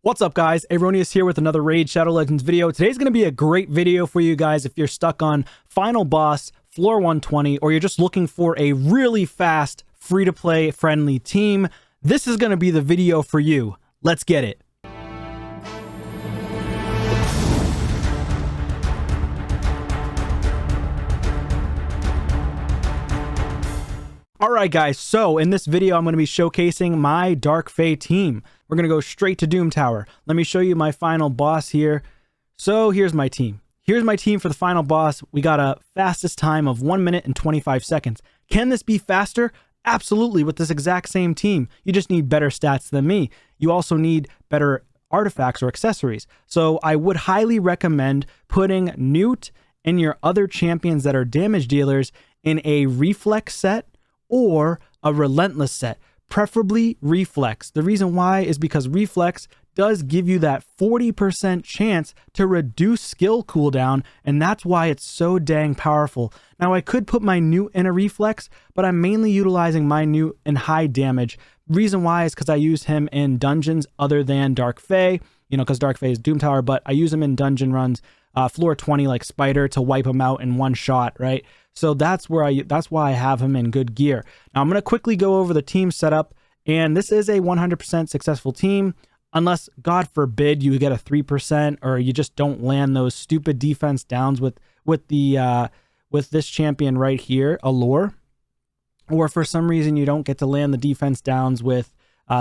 What's up, guys? Aroneous here with another Raid Shadow Legends video. Today's going to be a great video for you guys if you're stuck on Final Boss, Floor 120, or you're just looking for a really fast, free-to-play friendly team. This is going to be the video for you. Let's get it. Alright guys, so in this video I'm going to be showcasing my Dark FAE team. We're going to go straight to Doom Tower. Let me show you my final boss here. So here's my team. Here's my team for the final boss. We got a fastest time of 1 minute and 25 seconds. Can this be faster? Absolutely, with this exact same team. You just need better stats than me. You also need better artifacts or accessories. So I would highly recommend putting Newt and your other champions that are damage dealers in a reflex set or a relentless set, preferably reflex. The reason why is because reflex does give you that 40% chance to reduce skill cooldown, and that's why it's so dang powerful. Now I could put my Newt in a reflex, but I'm mainly utilizing my Newt in high damage. Reason why is because I use him in dungeons other than Dark FAE, because Dark FAE is Doom Tower, but I use him in dungeon runs, floor 20 like Spider, to wipe him out in one shot, right? So that's why I have him in good gear. Now I'm going to quickly go over the team setup, and this is a 100% successful team, unless God forbid you get a 3% or you just don't land those stupid defense downs with this champion right here, Allure, or for some reason you don't get to land the defense downs with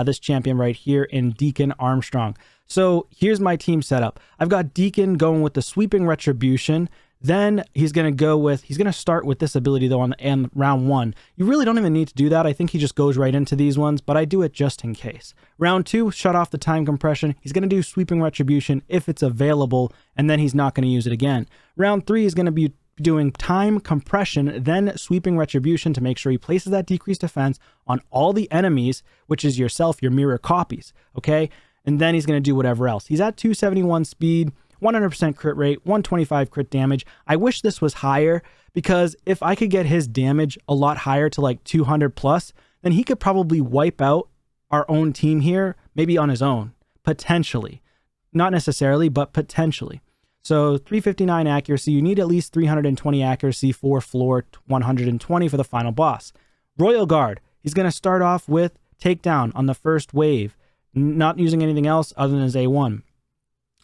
this champion right here in Deacon Armstrong. So here's my team setup. I've got Deacon going with the Sweeping Retribution. Then he's going to start with this ability though on round 1. You really don't even need to do that. I think he just goes right into these ones, but I do it just in case. Round 2, shut off the time compression. He's going to do Sweeping Retribution if it's available, and then he's not going to use it again. Round 3 is going to be doing time compression, then Sweeping Retribution to make sure he places that decreased defense on all the enemies, which is yourself, your mirror copies, okay? And then he's going to do whatever else. He's at 271 speed, 100% crit rate, 125 crit damage. I wish this was higher, because if I could get his damage a lot higher to like 200 plus, then he could probably wipe out our own team here, maybe on his own, potentially. Not necessarily, but potentially. So 359 accuracy, you need at least 320 accuracy for floor 120 for the final boss. Royal Guard, he's going to start off with takedown on the first wave, not using anything else other than his A1.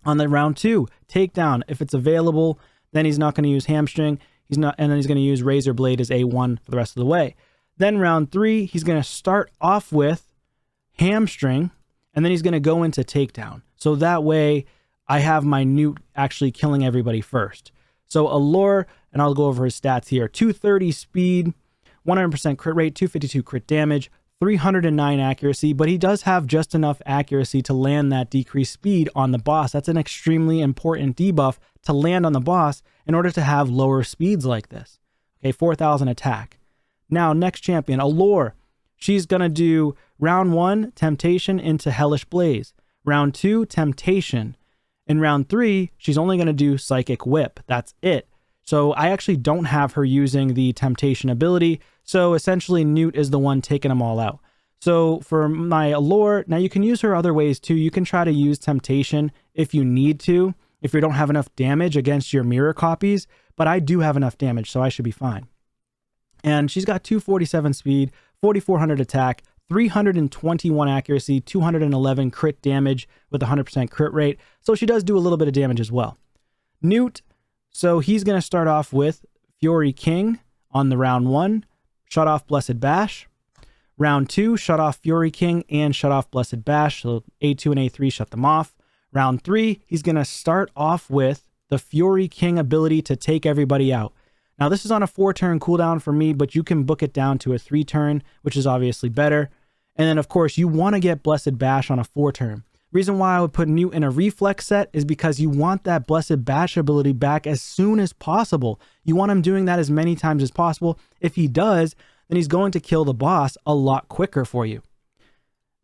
On the round 2, takedown, if it's available, then he's not going to use hamstring. And then he's going to use razor blade as A1 for the rest of the way. Then round 3, he's going to start off with hamstring, and then he's going to go into takedown. So that way I have my Newt actually killing everybody first. So Allure, and I'll go over his stats here. 230 speed, 100% crit rate, 252 crit damage, 309 accuracy, but he does have just enough accuracy to land that decreased speed on the boss. That's an extremely important debuff to land on the boss in order to have lower speeds like this. Okay, 4,000 attack. Now, next champion, Allure. She's going to do round 1, Temptation into Hellish Blaze. Round 2, Temptation. In round 3, she's only going to do Psychic Whip. That's it. So I actually don't have her using the Temptation ability. So essentially Newt is the one taking them all out. So for my Allure, now you can use her other ways too. You can try to use Temptation if you need to, if you don't have enough damage against your mirror copies, but I do have enough damage, so I should be fine. And she's got 247 speed, 4,400 attack, 321 accuracy, 211 crit damage with 100% crit rate. So she does do a little bit of damage as well. Newt, so he's going to start off with Fury King on the round 1, shut off Blessed Bash. Round 2, shut off Fury King and shut off Blessed Bash. So A2 and A3 shut them off. Round 3, he's going to start off with the Fury King ability to take everybody out. Now this is on a 4-turn cooldown for me, but you can book it down to a 3-turn, which is obviously better. And then of course you want to get Blessed Bash on a 4-turn. Reason why I would put Newt in a reflex set is because you want that Blessed Bash ability back as soon as possible. You want him doing that as many times as possible. If he does, then he's going to kill the boss a lot quicker for you.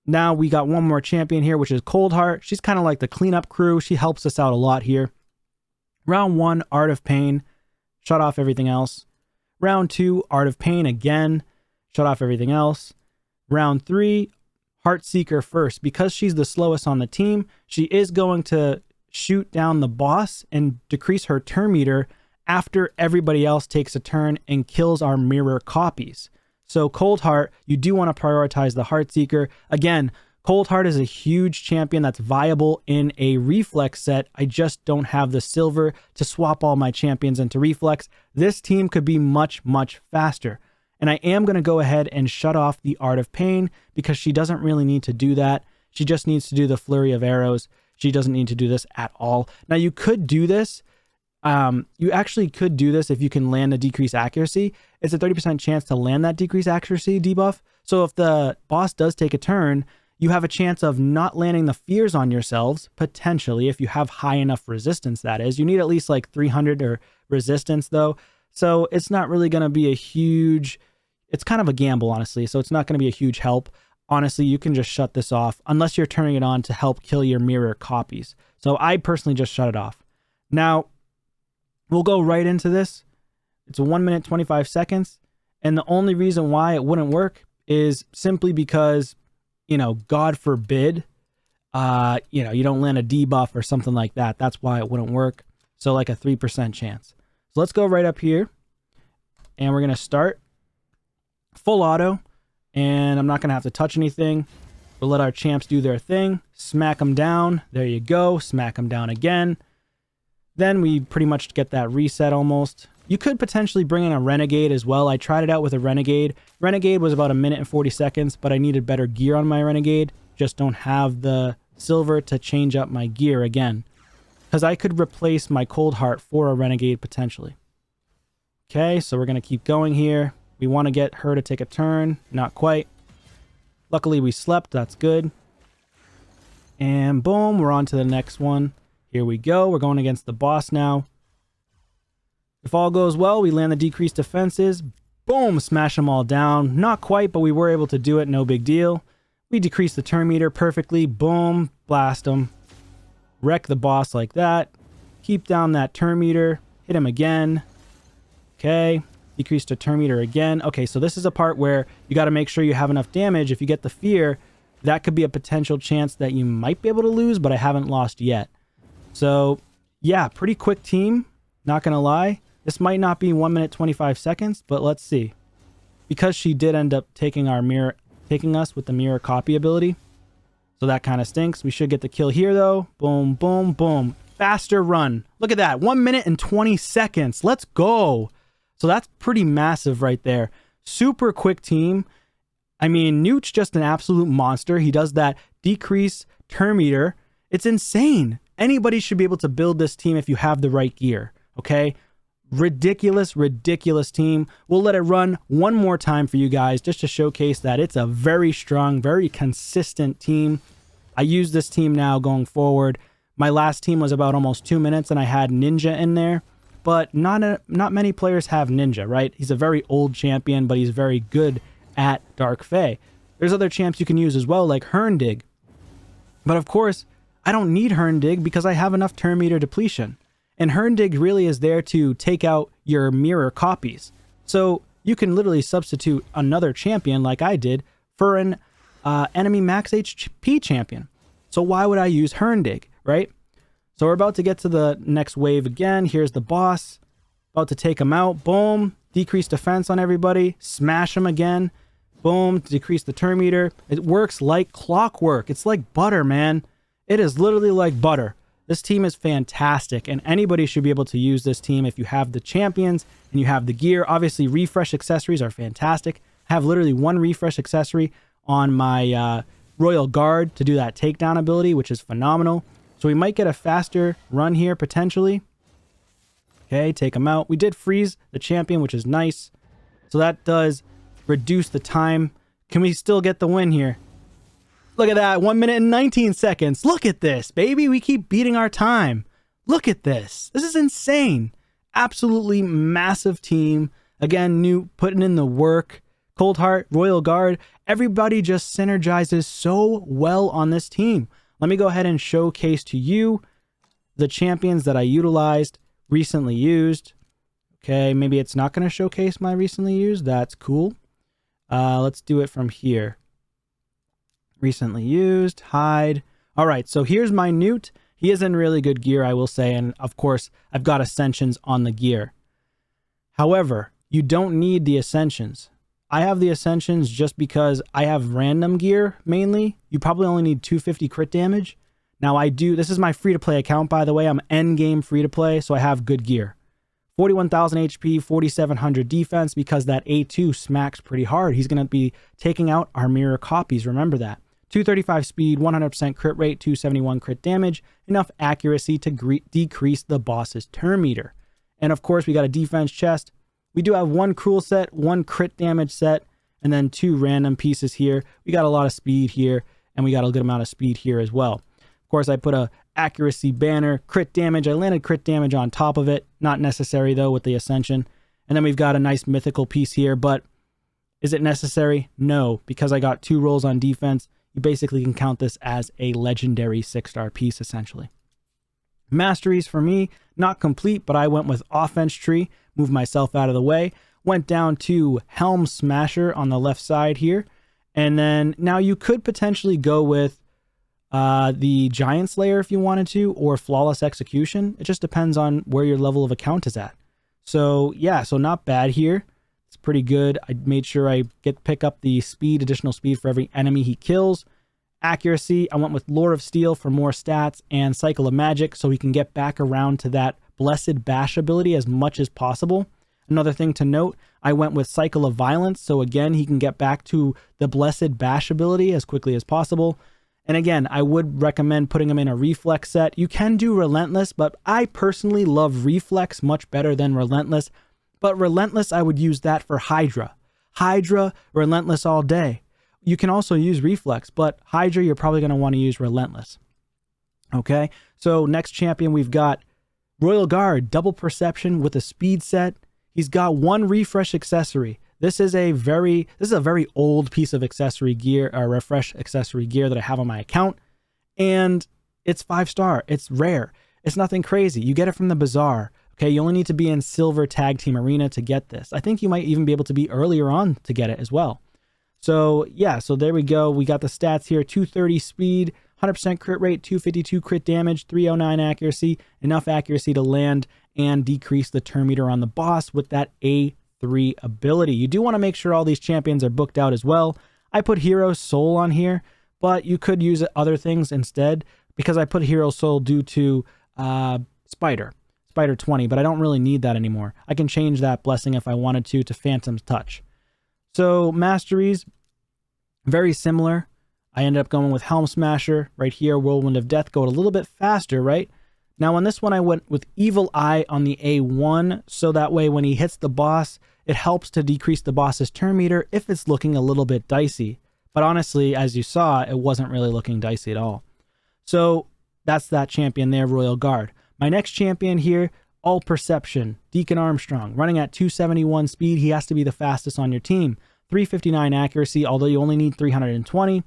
Now we got one more champion here, which is Coldheart. She's kind of like the cleanup crew. She helps us out a lot here. Round 1, Art of Pain. Shut off everything else. Round 2, Art of Pain again. Shut off everything else. Round 3, Heartseeker first. Because she's the slowest on the team, she is going to shoot down the boss and decrease her turn meter after everybody else takes a turn and kills our mirror copies. So Cold Heart, you do want to prioritize the Heartseeker. Again, Cold Heart is a huge champion that's viable in a reflex set. I just don't have the silver to swap all my champions into reflex. This team could be much, much faster. And I am going to go ahead and shut off the Art of Pain because she doesn't really need to do that. She just needs to do the Flurry of Arrows. She doesn't need to do this at all. Now you could do this. You actually could do this if you can land a decreased accuracy. It's a 30% chance to land that decreased accuracy debuff. So if the boss does take a turn, you have a chance of not landing the fears on yourselves, potentially, if you have high enough resistance, that is. You need at least like 300 or resistance, though. So it's not really going to be a huge... It's kind of a gamble, honestly. So it's not going to be a huge help. Honestly, you can just shut this off unless you're turning it on to help kill your mirror copies. So I personally just shut it off. Now, we'll go right into this. It's 1 minute, 25 seconds. And the only reason why it wouldn't work is simply because... God forbid, you don't land a debuff or something like that. That's why it wouldn't work. So like a 3% chance. So let's go right up here and we're going to start full auto, and I'm not going to have to touch anything. We'll let our champs do their thing. Smack them down. There you go. Smack them down again. Then we pretty much get that reset almost. You could potentially bring in a Renegade as well. I tried it out with a Renegade. Renegade was about 1 minute and 40 seconds, but I needed better gear on my Renegade. Just don't have the silver to change up my gear again. Because I could replace my Cold Heart for a Renegade potentially. Okay, so we're going to keep going here. We want to get her to take a turn. Not quite. Luckily we slept. That's good. And boom, we're on to the next one. Here we go. We're going against the boss now. If all goes well, we land the decreased defenses. Boom, smash them all down. Not quite, but we were able to do it. No big deal. We decrease the turn meter perfectly. Boom, blast them. Wreck the boss like that. Keep down that turn meter. Hit him again. Okay, decrease the turn meter again. Okay, so this is a part where you got to make sure you have enough damage. If you get the fear, that could be a potential chance that you might be able to lose, but I haven't lost yet. So, yeah, pretty quick team. Not going to lie. This might not be 1 minute, 25 seconds, but let's see. Because she did end up taking us with the mirror copy ability. So that kind of stinks. We should get the kill here, though. Boom, boom, boom. Faster run. Look at that. 1 minute and 20 seconds. Let's go. So that's pretty massive right there. Super quick team. I mean, Newt's just an absolute monster. He does that decrease turn meter. It's insane. Anybody should be able to build this team if you have the right gear. Okay? Ridiculous, ridiculous team. We'll let it run one more time for you guys just to showcase that it's a very strong, very consistent team. I use this team now going forward. My last team was about almost 2 minutes and I had Ninja in there, but not many players have Ninja, right? He's a very old champion, but he's very good at Dark FAE. There's other champs you can use as well, like Herndig. But of course, I don't need Herndig because I have enough turn meter depletion. And Herndig really is there to take out your mirror copies. So you can literally substitute another champion like I did for an enemy max HP champion. So why would I use Herndig, right? So we're about to get to the next wave again. Here's the boss. About to take him out. Boom. Decrease defense on everybody. Smash him again. Boom. Decrease the turn meter. It works like clockwork. It's like butter, man. It is literally like butter. This team is fantastic, and anybody should be able to use this team if you have the champions and you have the gear. Obviously, refresh accessories are fantastic. I have literally one refresh accessory on my Royal Guard to do that takedown ability, which is phenomenal. So we might get a faster run here, potentially. Okay, take him out. We did freeze the champion, which is nice. So that does reduce the time. Can we still get the win here? Look at that, 1 minute and 19 seconds. Look at this, baby. We keep beating our time. Look at this. This is insane. Absolutely massive team. Again, Newt putting in the work. Cold Heart, Royal Guard. Everybody just synergizes so well on this team. Let me go ahead and showcase to you the champions that I utilized, recently used. Okay, maybe it's not going to showcase my recently used. That's cool. Let's do it from here. Recently used, hide. All right, so here's my Newt. He is in really good gear, I will say, and of course, I've got Ascensions on the gear. However, you don't need the Ascensions. I have the Ascensions just because I have random gear, mainly. You probably only need 250 crit damage. Now this is my free-to-play account, by the way. I'm endgame free-to-play, so I have good gear. 41,000 HP, 4,700 defense, because that A2 smacks pretty hard. He's going to be taking out our mirror copies, remember that. 235 speed, 100% crit rate, 271 crit damage, enough accuracy to decrease the boss's turn meter. And of course, we got a defense chest. We do have one cruel set, one crit damage set, and then 2 random pieces here. We got a lot of speed here, and we got a good amount of speed here as well. Of course, I put a accuracy banner, crit damage. I landed crit damage on top of it. Not necessary, though, with the Ascension. And then we've got a nice mythical piece here, but is it necessary? No, because I got 2 rolls on defense. You basically can count this as a legendary 6-star piece, essentially. Masteries for me, not complete, but I went with Offense Tree, moved myself out of the way, went down to Helm Smasher on the left side here, and then now you could potentially go with the Giant Slayer if you wanted to, or Flawless Execution. It just depends on where your level of account is at. So yeah, so not bad here. It's pretty good. I made sure I pick up the speed, additional speed for every enemy he kills. Accuracy, I went with Lore of Steel for more stats, and Cycle of Magic so he can get back around to that Blessed Bash ability as much as possible. Another thing to note, I went with Cycle of Violence, so again, he can get back to the Blessed Bash ability as quickly as possible. And again, I would recommend putting him in a Reflex set. You can do Relentless, but I personally love Reflex much better than Relentless. But Relentless, I would use that for Hydra. Hydra, Relentless all day. You can also use Reflex, but Hydra, you're probably going to want to use Relentless. Okay, so next champion, we've got Royal Guard, double perception with a speed set. He's got 1 refresh accessory. This is a very old piece of accessory gear, or refresh accessory gear that I have on my account, and it's 5-star. It's rare. It's nothing crazy. You get it from the bazaar. Okay, you only need to be in Silver Tag Team Arena to get this. I think you might even be able to be earlier on to get it as well. So yeah, so there we go. We got the stats here: 230 speed, 100% crit rate, 252 crit damage, 309 accuracy, enough accuracy to land and decrease the turn meter on the boss with that A3 ability. You do want to make sure all these champions are booked out as well. I put Hero Soul on here, but you could use other things instead, because I put Hero Soul due to Spider 20, but I don't really need that anymore. I can change that blessing if I wanted to Phantom's Touch. So masteries, very similar. I ended up going with Helm Smasher right here, Whirlwind of Death, go a little bit faster, right? Now on this one, I went with Evil Eye on the A1, so that way when he hits the boss, it helps to decrease the boss's turn meter if it's looking a little bit dicey. But honestly, as you saw, it wasn't really looking dicey at all. So that's that champion there, Royal Guard. My next champion here, All Perception, Deacon Armstrong, running at 271 speed. He has to be the fastest on your team. 359 accuracy, although you only need 320.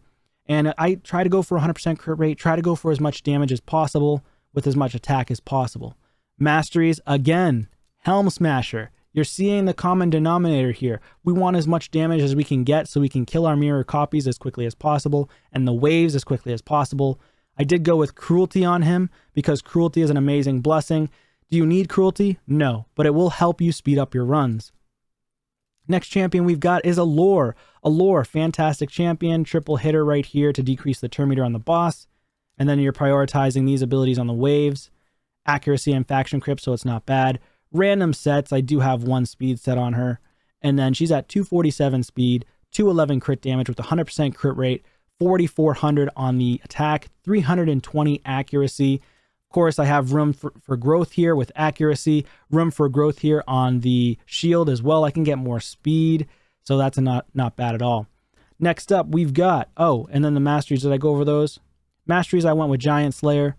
And I try to go for 100% crit rate, try to go for as much damage as possible with as much attack as possible. Masteries, again, Helm Smasher. You're seeing the common denominator here. We want as much damage as we can get so we can kill our mirror copies as quickly as possible and the waves as quickly as possible. I did go with Cruelty on him because Cruelty is an amazing blessing. Do you need Cruelty? No, but it will help you speed up your runs. Next champion we've got is Allure. Allure, fantastic champion, triple hitter right here to decrease the turn meter on the boss. And then you're prioritizing these abilities on the waves. Accuracy and faction crypt, so it's not bad. Random sets, I do have 1 speed set on her. And then she's at 247 speed, 211 crit damage with 100% crit rate, 4,400 on the attack, 320 accuracy. Of course, I have room for growth here with accuracy, room for growth here on the shield as well. I can get more speed, so that's not bad at all. Next up, we've got, and then the masteries, did I go over those? Masteries, I went with Giant Slayer.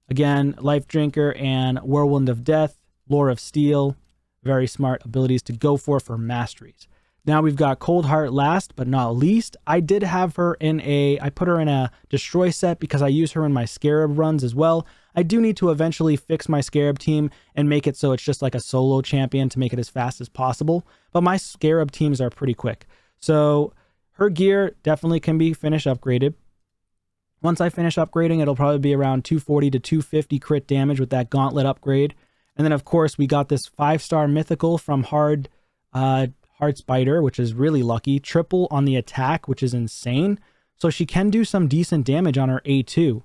Again, Life Drinker and Whirlwind of Death, Lore of Steel. Very smart abilities to go for masteries. Now we've got Cold Heart last but not least. I did have her I put her in a Destroy set because I use her in my Scarab runs as well. I do need to eventually fix my Scarab team and make it so it's just like a solo champion to make it as fast as possible. But my Scarab teams are pretty quick. So her gear definitely can be finished upgraded. Once I finish upgrading, it'll probably be around 240 to 250 crit damage with that gauntlet upgrade. And then, of course, we got this 5-star mythical from Hard Spider, which is really lucky. Triple on the attack, which is insane. So she can do some decent damage on her A2.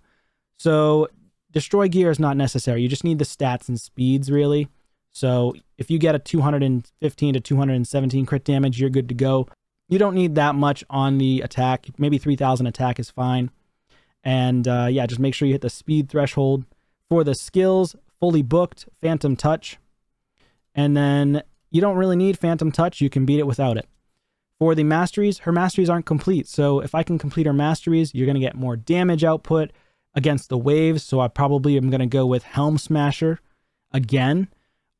So destroy gear is not necessary. You just need the stats and speeds, really. So if you get a 215 to 217 crit damage, you're good to go. You don't need that much on the attack. Maybe 3,000 attack is fine. And yeah, just make sure you hit the speed threshold. For the skills, fully booked, Phantom Touch. And then you don't really need Phantom Touch. You can beat it without it. For the masteries, her masteries aren't complete. So if I can complete her masteries, you're going to get more damage output against the waves. So I probably am going to go with Helm Smasher again.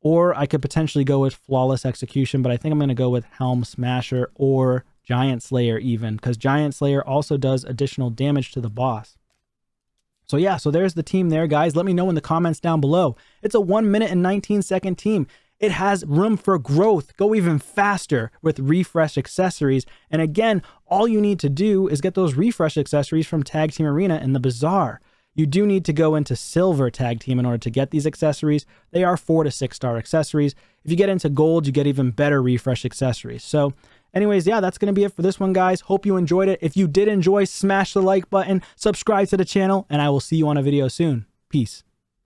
Or I could potentially go with Flawless Execution, but I think I'm going to go with Helm Smasher or Giant Slayer even, because Giant Slayer also does additional damage to the boss. So yeah, so there's the team there, guys. Let me know in the comments down below. It's a 1 minute and 19-second team. It has room for growth. Go even faster with refresh accessories. And again, all you need to do is get those refresh accessories from Tag Team Arena in the Bazaar. You do need to go into Silver Tag Team in order to get these accessories. They are 4 to 6-star accessories. If you get into Gold, you get even better refresh accessories. So anyways, yeah, that's going to be it for this one, guys. Hope you enjoyed it. If you did enjoy, smash the like button, subscribe to the channel, and I will see you on a video soon. Peace.